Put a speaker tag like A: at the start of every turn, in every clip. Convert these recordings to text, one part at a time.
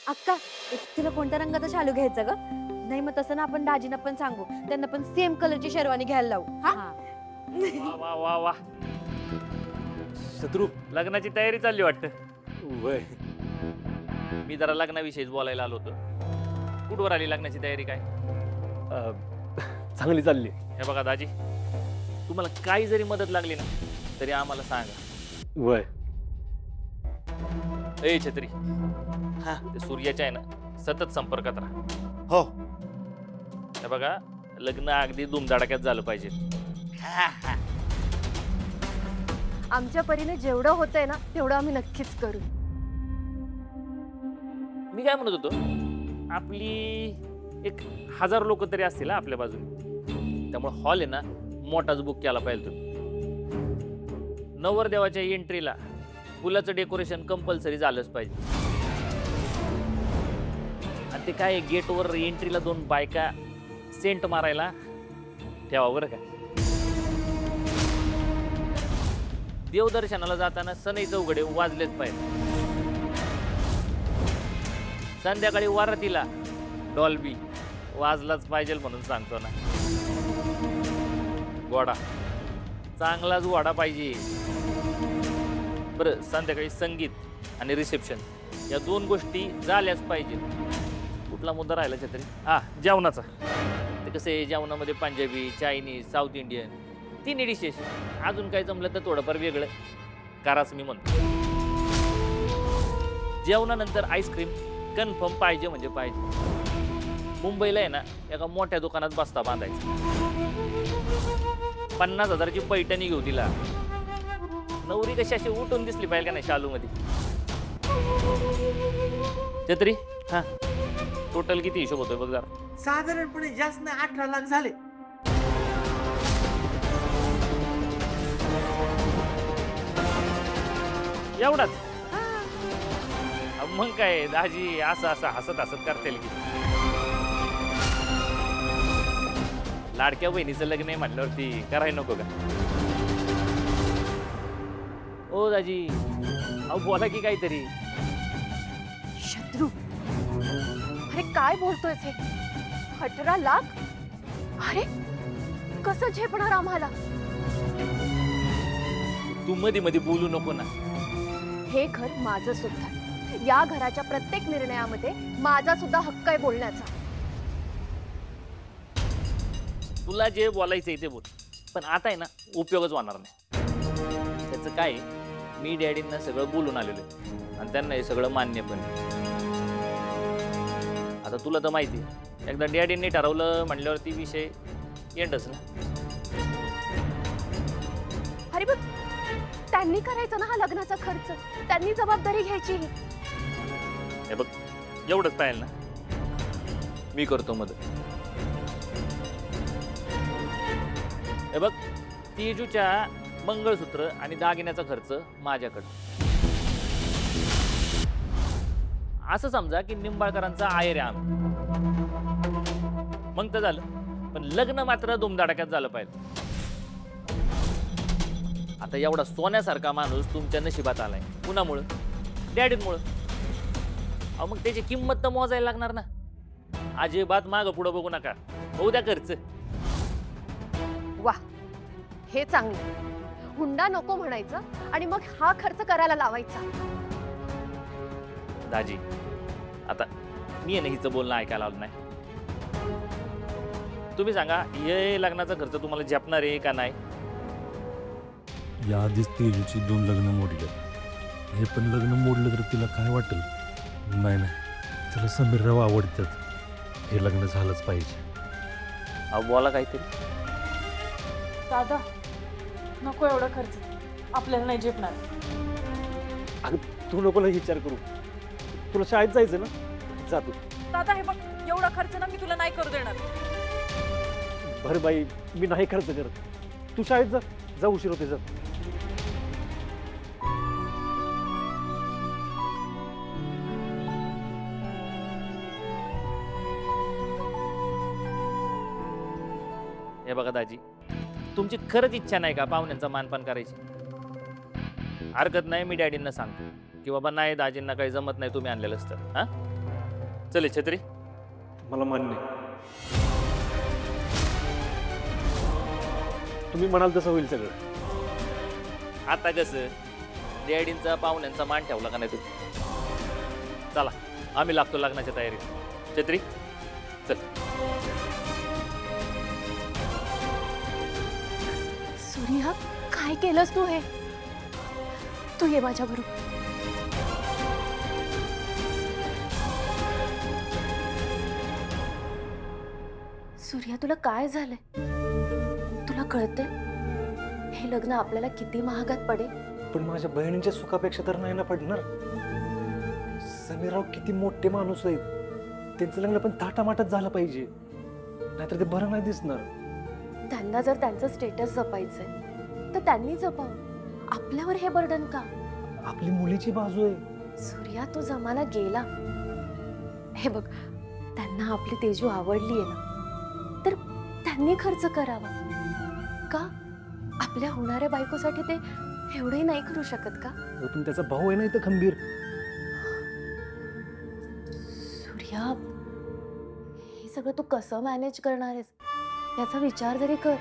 A: अक्का, तुला कोणत्या रंगाचा शालू घ्यायचा ग? नाही मग तसं ना आपण दाजींना पण सांगू, त्यांना पण सेम कलरची शेरवानी घ्यायला लावू. हा
B: वा वा वा वा.
C: शत्रू
B: लग्नाची तयारी चालली वाटतं.
C: वय
B: मी जरा लग्नाविषयीच बोलायला आलो होतो. कुठवर आली लग्नाची तयारी काय?
C: चांगली चालली.
B: हे बघा दाजी, तुम्हाला काही जरी मदत लागली ना तरी आम्हाला सांगा.
C: वय
B: ए छत्री,
C: हा
B: ते सूर्याच्या आहे ना सतत संपर्कात राहा.
C: हो.
B: हे बघा, लग्न अगदी धुमधडाक्यात झालं पाहिजे.
A: आमच्या परीने जेवढं होतंय ना तेवढं आम्ही नक्कीच करू.
B: मी काय म्हणत होतो, आपली 1000 लोक तरी असतील आपल्या बाजूने, त्यामुळे हॉल आहे ना मोठाच बुक केला पाहिजे तुम्ही. नवरदेवाच्या एंट्रीला फुलाचं डेकोरेशन कंपल्सरी झालंच पाहिजे. आणि ते काय गेटवर एंट्रीला 2 बायका सेंट मारायला ठेवा बरं का. देवदर्शनाला जाताना सनई चौघडे वाजलेच पाहिजे. संध्याकाळी वारातीला डॉल्बी वाजलाच पाहिजे म्हणून सांगतो ना. घोडा चांगलाच घोडा पाहिजे. बरं, संध्याकाळी संगीत आणि रिसेप्शन या 2 गोष्टी झाल्याच पाहिजेत. कुठला मुद्दा राहिला तरी जेवणाचा. ते कसं आहे, जेवणामध्ये Punjabi, Chinese, south Indian 3 dishes. अजून काय जमलं तर थोडंफार वेगळं कराच मी म्हणतो. जेवणानंतर आईस्क्रीम कन्फर्म पाहिजे म्हणजे पाहिजे. मुंबईला आहे ना एका मोठ्या दुकानात बस्ता बांधायचा. 50,000 ची पैठणी घेऊ तिला. नवरी कशी अशी उठून दिसली पाहिजे का नाही शालू मध्ये. छत्री, हा टोटल किती हिशोब होतोय बघ जरा.
D: साधारणपणे जास्त नाही 18 लाख झाले.
B: एवढाच? मग काय दाजी असं असं हसत हसत करतील की. लाडक्या बहिणीचं लग्न आहे म्हटल्यावरती करायला नको का? ओ दाजी, अहो बोला की काहीतरी.
A: शत्रू, अरे काय बोलतोय हे? 18 लाख? अरे कसं झेपणार आम्हाला?
B: तू मध्ये मध्ये बोलू नको ना.
A: हे घर माझं सुद्धा. या घराच्या प्रत्येक निर्णयामध्ये माझा सुद्धा हक्क आहे बोलण्याचा.
B: तुला जे बोलायचंय ते बोल, पण आता आहे ना उपयोगच होणार नाही. त्याचं काय आहे, मी डॅडींना सगळं बोलून आलेलो आहे आणि त्यांना हे सगळं मान्य पण आहे. आता तुला तर माहिती आहे, एकदा डॅडींनी ठरवलं म्हणल्यावरती विषय एंडच ना.
A: अरे बघ, त्यांनी करायचा ना हा लग्नाचा खर्च. त्यांनी जबाबदारी घ्यायची.
B: हे बघ, एवढंच पाहिजे ना, मी करतो मदत. हे बघ, तेजूच्या मंगळसूत्र आणि दागिन्याचा खर्च माझ्याकडं. असं समजा की निंबाळकरांचा आयर आहे आम्ही. मग तर झालं, पण लग्न मात्र धुमधडाक्यात झालं पाहिजे. आता एवढा सोन्यासारखा माणूस तुमच्या नशिबात आलाय कुणामुळं? डॅडींमुळं. अहो मग त्याची किंमत तर मोजायला लागणार ना. अजिबात मागं पुढं बघू नका, होऊ द्या खर्च.
A: वा, हे चांगलं. हुंडा नको म्हणायचं आणि मग हा खर्च करायला लावायचा.
B: दाजी, आता मी आहे ना हिचं बोलणं ऐकायला आलं नाही. तुम्ही सांगा, हे लग्नाचा खर्च तुम्हाला झेपणार आहे का नाही?
E: या आधीच तेजूची 2 लग्न मोडली. हे पण लग्न मोडलं तर तिला काय वाटेल? नाही नाही, तिला समीरराव आवडतात. हे लग्न झालंच पाहिजे.
B: अहो बोला काहीतरी.
F: दादा, नको एवढा खर्च, आपल्याला नाही झेपणार.
C: अगं तू नको विचार करू. तुला शाळेत जायचं ना, जा तू.
F: दादा हे बघ, एवढा खर्च ना मी तुला नाही करू देणार.
C: बरं बाई, मी नाही खर्च करत. तू शाळेत जा, जा उशीर होते. जा.
B: हे बघा दाजी, तुमची खरंच इच्छा नाही का पाहुण्यांचा मानपान करायची? हरकत नाही, मी डॅडींना सांगतो की बाबा नाही, दाजींना काही जमत नाही तुम्ही आणलेलंच तर. हां, चल हे छत्री.
C: मला मान्य आहे. तुम्ही म्हणाल तसं होईल सगळं.
B: आता कसं डॅडींचा पाहुण्यांचा मान ठेवला का नाही तू. चला आम्ही लागतो लग्नाच्या तयारीत. छत्री चल.
A: सूर्या काय केलंस तू हे? तू ये माझ्या बरोबर. सूर्या तुला काय झालंय? तुला कळतंय हे लग्न आपल्याला किती महागात पडेल?
C: पण माझ्या बहिणींच्या सुखापेक्षा तर नाही ना पडणार. समीरराव किती मोठे माणूस आहेत. त्यांचं लग्न पण थाटामाटात झालं पाहिजे, नाहीतर ते बरं नाही दिसणार.
A: त्यांना जर त्यांचं स्टेटस जपायचंय तर त्यांनी जपावं. आपल्यावर हे बर्डन का?
C: आपली मुलीची बाजू आहे.
A: सूर्या तो जमाना गेला. हे बघ, त्यांना आपली तेजू आवडली आहे ना, तर त्यांनी खर्च करावा का? आपल्या होणाऱ्या बायकोसाठी ते एवढंही नाही करू शकत का?
C: पण त्याचा भाऊ आहे ना इथं खंबीर.
A: सूर्या, हे सगळं तू कसं मॅनेज करणार आहेस याचा विचार जरी कर.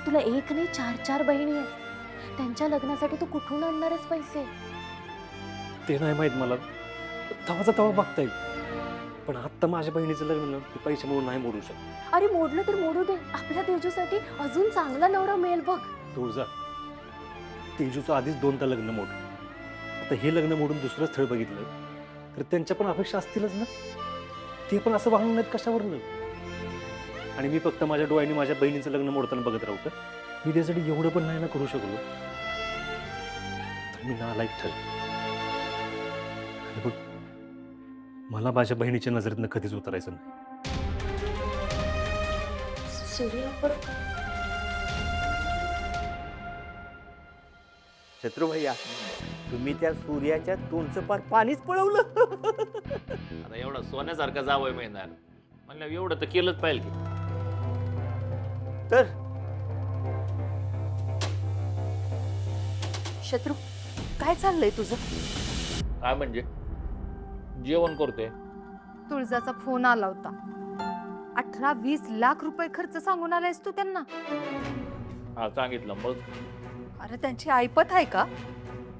A: तुला एक नाही 4-4 बहिणी आहेत. त्यांच्या लग्नासाठी तू कुठून आणणार आहेस पैसे?
C: ते नाही माहित मला. तवाचा तवा बघता येईल. पण आत्ता माझ्या बहिणीचं लग्न ते पैसे म्हणून नाही मोडू शकत.
A: अरे मोडलं तर मोडू दे. आपल्या तेजूसाठी अजून चांगला नवरा मिळेल बघ.
C: तुळजा, तेजूचं आधीच 2दा लग्न मोड. आता हे लग्न मोडून दुसरं स्थळ बघितलं तर त्यांच्या पण अपेक्षा असतीलच ना. ते पण असं वागणार नाहीत कशावरनं. आणि मी फक्त माझ्या डोळ्यांनी माझ्या बहिणीचं लग्न मोडताना बघत राहू का? मी त्यासाठी एवढं पण नाही ना करू शकलो. तर मी नालायक ठरलो. आणि बघ, मला माझ्या बहिणीच्या नजरेतनं कधीच उतरायचं नाही.
A: सूर्या पण
D: छत्रू भैया, तुम्ही त्या सूर्याच्या तोंडचं पार पाणीच पळवलं.
B: आता एवढा सोन्यासारखा जावं मिळणार म्हणलं एवढं तर केलंच पाहिजे की.
D: तर
A: शत्रू, काय चाललंय तुझं?
B: काय म्हणजे जेवण करतोय.
G: तुळजाचा फोन आला होता. 18-20 लाख रुपये खर्च सांगून आलायस तू त्यांना?
B: हा सांगितलं. मग
G: अरे त्यांची ऐपत आहे का?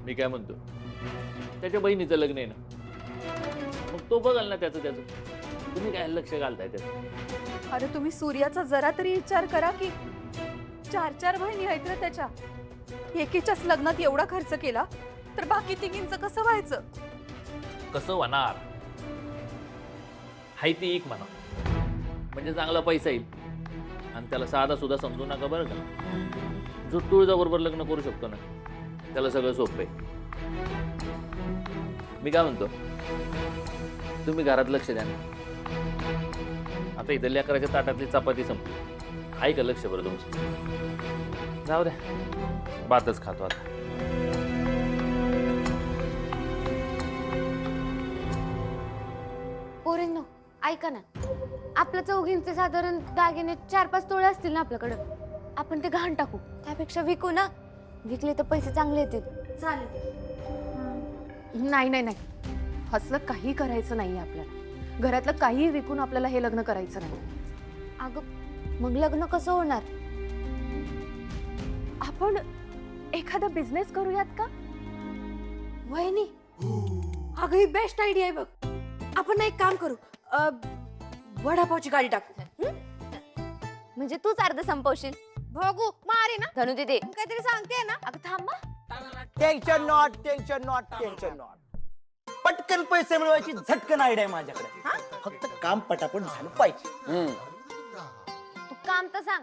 B: मी काय म्हणतो, त्याच्या बहिणीचं लग्न आहे ना, मग तो बघाल ना त्याचं. तुम्ही काय लक्ष घालताय त्याचं?
G: अरे तुम्ही सूर्याचा जरा तरी विचार करा की 4-4 बहिणी आहेत रे त्याच्या. एकीच्याच लग्नात एवढा खर्च केला तर बाकी तिघींचं कसं व्हायचं?
B: कसं होणार? हाय ती एक म्हणा, म्हणजे चांगला पैसा येईल. आणि त्याला साधा सुद्धा समजू नका बरं का. जो तुळजाबरोबर लग्न करू शकतो ना, त्याला सगळं सोपं आहे. मी काय म्हणतो, तुम्ही घरात लक्ष द्या ना. आता इथं लेकराच्या ताटातली चपाती संपली. आहे का लक्ष बरं तुमचं? जाऊ द्या, भातच खातो आता.
A: पोरींनो, ऐका ना. आपल्या चौघींचे साधारण दागिने 4-5 तोळे असतील ना आपल्याकडं. आपण ते घाण टाकू, त्यापेक्षा विकू ना. विकले तर पैसे चांगले येतील. चालेल. नाही नाही नाही, असलं काही करायचं नाही आपल्याला. घरातलं काही विकून आपल्याला हे लग्न करायचं नाही. अगं मग लग्न कसं होणार? आपण एखादा बिझनेस करूयात का? वहिनी, अगं ही बेस्ट आयडिया आहे बघ. आपण एक काम करू, वडापावची गाडी टाकू. म्हणजे तूच अर्ध संपवशील. बघू मारे ना धनु दीदी, काहीतरी सांगते ना. अगं थांबा.
D: Tension not. पटकन पैसे मिळवायची झटकन आयडिया आहे माझ्याकडे. हा? फक्त काम पटापट झालं पाहिजे.
A: तू काम तर सांग.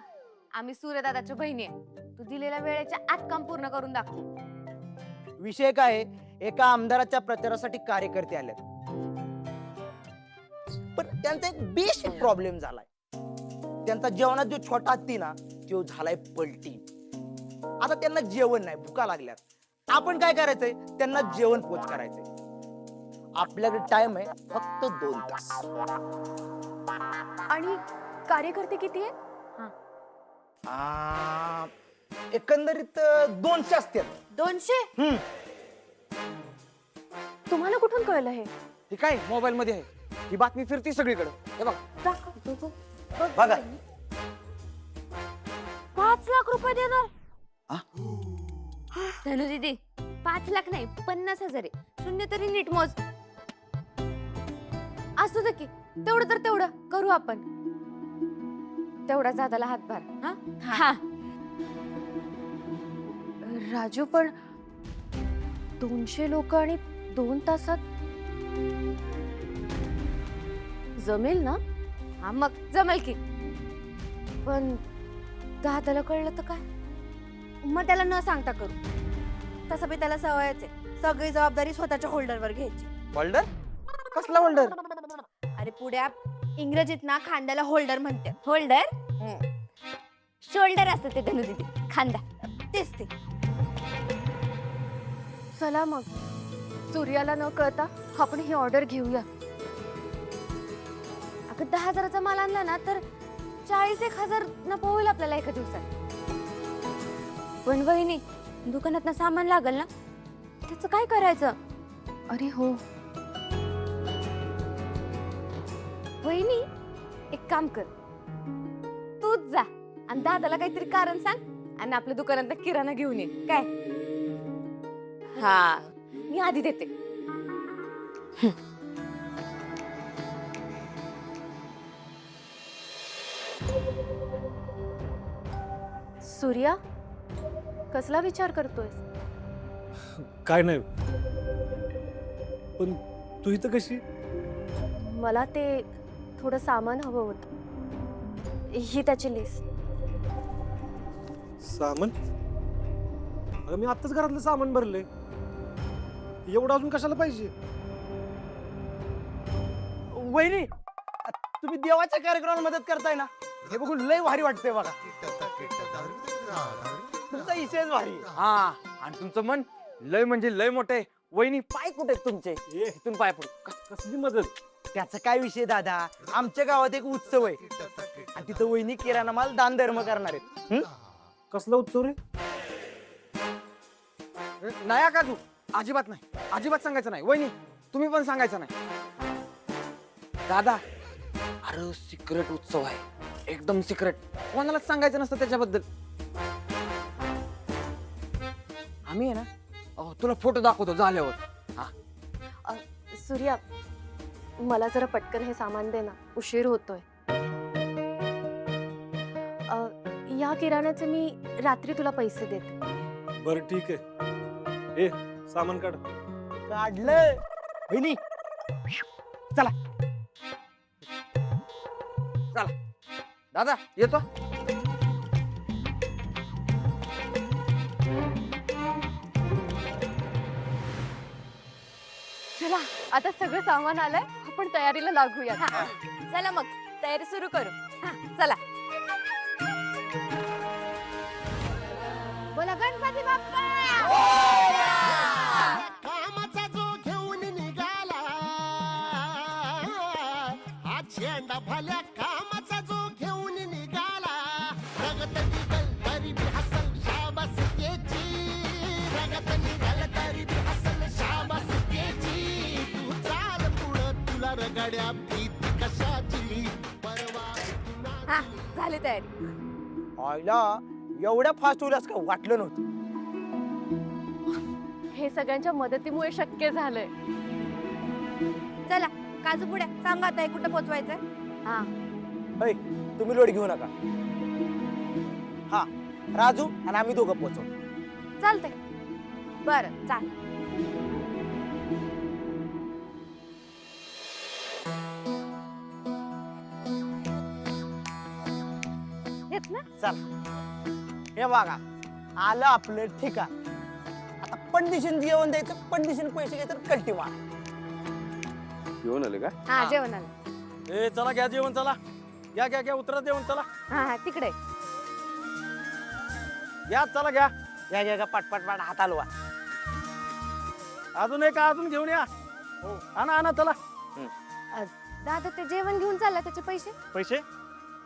A: आम्ही सूर्यदादाच्या बहिणी आहे. तू दिलेल्या वेळेच्या आत काम पूर्ण करून दाखव.
H: विषय काय आहे, एका आमदाराच्या प्रचारासाठी कार्यकर्ते आले, पण त्यांचा एक बेसिक प्रॉब्लेम झालाय. त्यांचा जेवणात जो छोटा हत्ती ना, तो झालाय पलटी. आता त्यांना जेवण नाही, भुका लागल्यात. आपण काय करायचंय, त्यांना जेवण पोच करायचंय. आपल्याकडे टाइम आहे फक्त 2 तास.
A: आणि कार्यकर्ते किती आहेत?
H: एकंदरीत 200 असतात.
A: 200?
G: तुम्हाला कुठून कळलं हे?
I: हे काय मोबाईल मध्ये आहे, ही बातमी फिरती सगळीकडे. हे बघ,
H: बघा
A: 5 लाख रुपये देणार धनु दीदी. 5 लाख नाही 50,000 आहे. शून्य तरी नीट मोज. असू दे की, तेवढं तर तेवढं करू आपण. तेवढा दादाला हातभार. हा हा राजू, पण 200 लोक आणि 2 तासात जमेल ना? हा मग जमेल की. पण दादाला कळलं तर काय? मग त्याला न सांगता करू. तसं बी त्याला सवयच आहे सगळी जबाबदारी स्वतःच्या होल्डरवर घ्यायची.
I: होल्डर? कसला होल्डर?
A: अरे पुढे इंग्रजीत ना खांद्याला होल्डर म्हणते. होल्डर शोल्डर असतं ते धनु दीदी. खांदा तेच ते. चला मग सूर्याला न कळता आपण ही ऑर्डर घेऊया. अगं 10,000चा माल आणला ना तर 40,000 नफा होईल आपल्याला एका दिवसात. पण वहिनी, दुकानात ना सामान लागल ना, त्याचं काय करायचं? अरे हो वहिनी, एक काम कर, तूच जा आणि दादाला काहीतरी कारण सांग आणि आपल्या दुकानात किराणा घेऊन ये. काय? हा मी आधी देते.
G: सूर्या, कसला विचार करतोय?
C: काय नाही, पण तू इथं कशी?
G: मला ते थोडं सामान हवं होतं. ही त्याची लिस्ट.
C: सामान? अगं मी आत्ताच घरातलं सामान भरले, एवढं अजून कशाला पाहिजे?
H: वहिनी, तुम्ही देवाच्या कार्यक्रमाला मदत करताय ना, हे बघून लय भारी वाटतंय बघा. तुमचा विषयच भारी आहे.
I: हा, आणि तुमचं मन लय म्हणजे लय मोठं आहे. वहिनी, पाय कुठे आहेत तुमचे? इथून पाय पडू.
C: कसली मदत?
H: त्याचा काय विषय दादा, आमच्या गावात एक उत्सव आहे आणि तिथं वहिनी किराणा माल दान धर्म करणार आहेत.
C: कसला उत्सव रे?
I: नाही का तू? अजिबात नाही, अजिबात सांगायचं नाही. वहिनी, तुम्ही पण सांगायचं नाही. दादा, अरे सिक्रेट उत्सव आहे, एकदम सिक्रेट. कोणालाच सांगायचं नसतं त्याच्याबद्दल. आम्ही आहे ना, तुला फोटो दाखवतो झाल्यावर. हा,
G: सूर्या, मला जरा पटकन हे सामान दे ना, उशीर होतोय. या किराण्याचे मी रात्री तुला पैसे देते.
C: बरं ठीक आहे. ए, सामान काढ.
H: काढलं वहिनी.
I: चला दादा, येतो.
G: चला, आता सगळं सामान आलंय, आपण तयारीला लागूया.
A: चला मग तयारी सुरू करू. हा, चला. बोला गणपती बाप्पा.
J: कामाचा जो घेऊन निघाला, हा झेंडा भल्या कामाचा जो घेऊन निघाला. रगत निघल तरी बी हसल शाबास त्याची, रगत निघल तरी बी हसल शाबास त्याची. तू चाल पुढं, तुला रगड्या भीती कशाची परवा.
A: हा, झाली तयारी.
H: आयला एवढ्या फास्ट होईल असं काय वाटलं नव्हतं.
G: हे सगळ्यांच्या मदतीमुळे शक्य झालंय.
A: चला काजू पुड्या सांगा आता हे कुठं पोचवायचंय. हा,
H: ऐ, तुम्ही लोड घेऊ नका. हा, राजू आणि आम्ही दोघं पोहोचवतो.
A: चालतंय. बरं चाल. येत ना.
H: चल, हे बघा, आलं आपलं ठिकाण. आता पंडिशन जेवण द्यायचं, पंडिशन पैसे घ्यायचं, कल्टी मार.
I: घेऊन आले का?
A: हा, जेवण आलं.
C: ए, चला घ्या जेवण. चला घ्या घ्या घ्या, उतरा जेवण. चला
A: हा हा, तिकडे.
C: घ्या, चला घ्या.
H: या घ्या पाट पाट पाट हात हलवा.
C: अजून एक अजून घेऊन या. आणा आणा, चला.
A: दादा ते जेवण घेऊन चालला, त्याचे पैसे.
C: पैसे?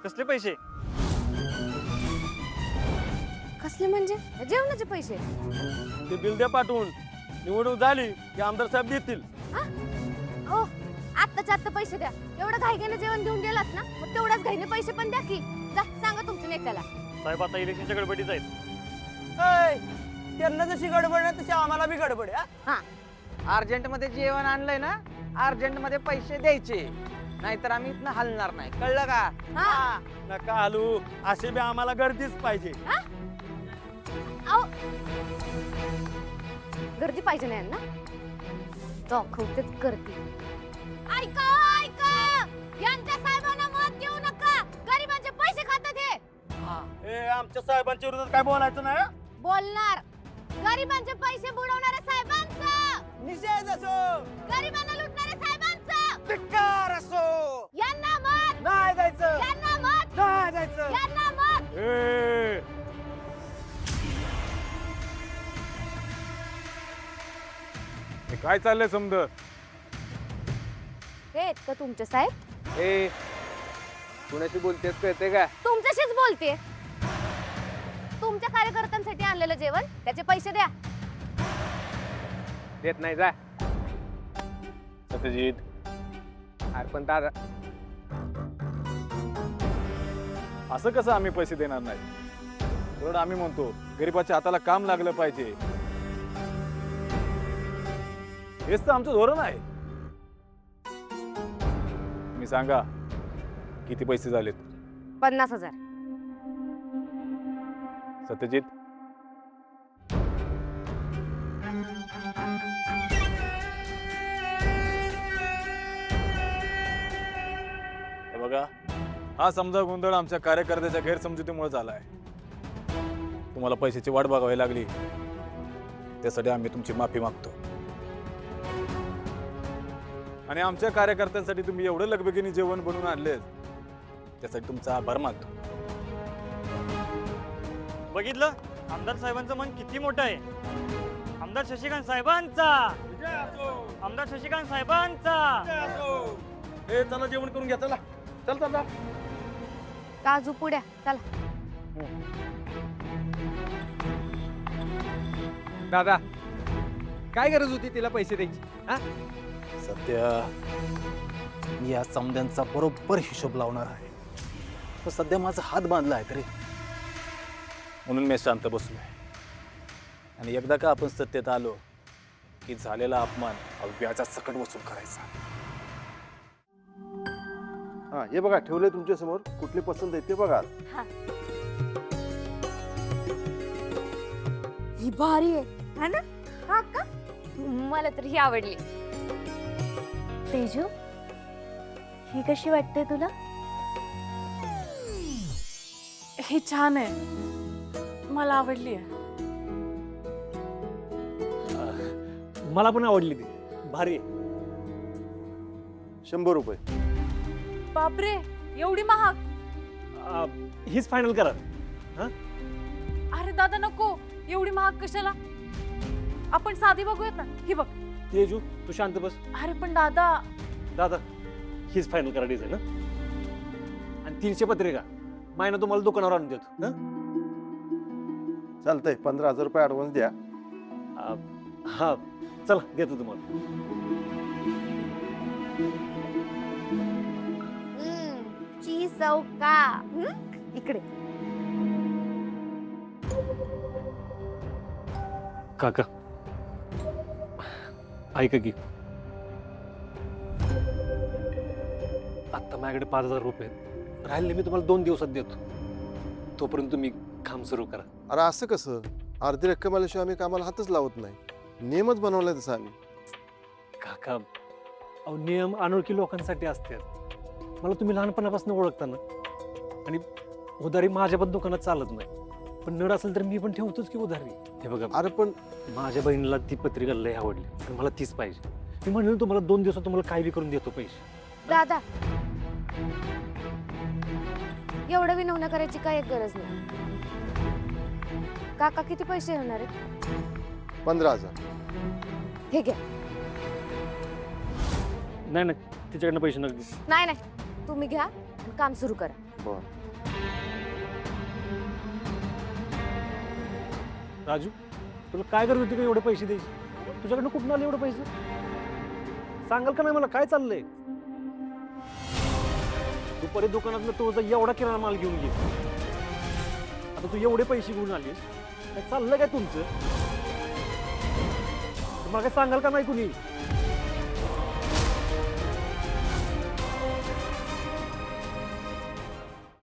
C: कसले पैसे?
A: कसले म्हणजे? जेवणाचे पैसे.
C: ते बिल द्या पाठवून. निवडणूक झाली की आमदार साहेब देतील.
A: हो आत्ताच्या आत्ता पैसे द्या. एवढं घाईघाईने जेवण घेऊन गेलात ना, मग तेवढ्याच घाईने पैसे पण द्या की. जा सांगा तुमच्या नेत्याला.
B: साहेब आता इलेक्शनच्या गडबडीत आहेत.
H: ऐ, त्यांना जशी गडबड आहे तशी आम्हाला बी गडबड आहे हा?
I: अर्जंट मध्ये जेवण आणलंय ना, अर्जंट मध्ये पैसे द्यायचे, नाहीतर आम्ही इथनं हलणार नाही, कळलं का?
A: हा.
D: नका हलू, असे बी आम्हाला गर्दीच पाहिजे.
A: अहो, गर्दी पाहिजे नाही ना, दाखवतेच गर्दी. ऐका ऐका, यांच्या साहेबांना मत देऊ नका. गरिबांचे पैसे खातात हे.
D: ए, आमच्या साहेबांच्या विरोधात काय बोलायचं नाही हं?
A: बोलणार गरिबांचे पैसे बुडवणाऱ्या साहेबांचा,
H: निषेध असो,
A: गरिबांना लुटणाऱ्या साहेबांचा.
H: धिक्कार असो,
A: यांना मत,
H: नाही जायचं,
A: यांना मत,
H: नाही जायचं.
A: यांना मत.
C: ए,
E: काय चाललंय समज?
A: हे आहेत का तुमचे साहेब?
I: ए कुणाशी बोलतेस कळते का?
A: तुमच्याशीच बोलते. तुमच्या कार्यकर्त्यांसाठी आणलेलं जेवण, त्याचे पैसे द्या.
I: देत नाही जा.
E: सत्यजित,
I: अरे पण दादा,
E: असं कसं आम्ही पैसे देणार नाही? उलट आम्ही म्हणतो गरीबाच्या हाताला काम लागलं पाहिजे, हेच तर आमचं धोरण आहे. मी सांगा किती पैसे झालेत?
A: 50,000.
E: सत्यजित, हे बघा, हा समजा गोंधळ आमच्या कार्यकर्त्याच्या गैरसमजुतीमुळे झालाय. तुम्हाला पैशाची वाट बघावी लागली, त्यासाठी आम्ही तुमची माफी मागतो. आणि आमच्या कार्यकर्त्यांसाठी तुम्ही एवढं लगबगीने जेवण बनवून आणले, त्यासाठी तुमचा आभार मानतो.
K: बघितलं आमदार साहेबांचं मन किती मोठं आहे. आमदार शशिकांत साहेबांचा, आमदार शशिकांत साहेबांचा.
D: ए, चला जेवण करून घ्या. चला चल चला.
A: काजू पुड्या चला.
I: दादा काय गरज होती तिला पैसे द्यायची? हा?
D: सध्या मी या समद्यांचा बरोबर हिशोब लावणार आहे. पण सध्या माझा हात बांधला आहे तरी,
E: म्हणून मी शांत बसलोय.
D: आणि एकदा का आपण सत्तेत आलो की झालेला अपमान व्याजात सकट वसूल करायचा.
L: हा, हे बघा ठेवलंय तुमच्या समोर, कुठली पसंत आहे ते बघा.
A: ही भारी आहे है ना? हा का? मला तर ही आवडली. तेजू, ही कशी वाटते तुला?
F: हे छान आहे, मला आवडली आहे.
C: मला पण आवडली ती, भारी आहे.
L: 100 रुपये.
F: बापरे, एवढी महाग?
C: हीच फायनल करा.
F: अरे दादा नको, एवढी महाग कशाला? आपण साधी बघूयात ना. ही बघ.
C: तेजू, तू शांत बस.
F: अरे पण दादा.
C: दादा, हीच फायनल करा डिझाईन. आणि 300 पत्रिका मायना तुम्हाला दुकानावर आणून देतो.
L: चालतंय, 15,000 रुपये ऍडव्हान्स द्या.
C: हा चला, देतो तुम्हाला.
A: चौका इकडे.
C: काका ऐका की, आता माझ्याकडे 5,000 रुपये राहिले, मी तुम्हाला 2 दिवसात देतो. तोपर्यंत तुम्ही काम सुरू करा.
L: अरे असं कसं? अर्धी रक्कम आल्याशिवाय आम्ही कामाला हातच लावत नाही. नियमच बनवलाय तसा आम्ही.
C: काका, अहो नियम अनोळखी लोकांसाठी असतात. मला तुम्ही लहानपणापासून ओळखता ना, आणि उधारी माझ्या पण दुकानात चालत नाही. पण नड असेल तर मी पण ठेवतोच की उधारी. हे बघा,
L: अरे पण
C: माझ्या बहिणीला ती पत्रिका लय आवडली आणि मला तीच पाहिजे. मी म्हणलं तुम्हाला 2 दिवसात तुम्हाला काय बी करून देतो पैसे.
A: दादा, एवढं विनवण्या करायची काय एक गरज नाही. काका किती पैसे होणार आहेत?
L: 15,000.
A: हे घ्या.
C: नाही नाही, तिच्याकडनं पैसे नका घेऊ.
A: नाही नाही, तुम्ही घ्या आणि काम सुरू करा.
C: राजू, तुला काय गरज होती का एवढे पैसे द्यायचे? तुझ्याकडनं कुठून आले एवढे पैसे? सांगाल का नाही मला काय चाललंय? दुपारी दुकानातनं तो एवढा किराणा माल घेऊन घे. आता तू एवढे पैसे घेऊन आलीस, काय चाललं काय तुमचं? मला काय सांगाल का नाही कुणी?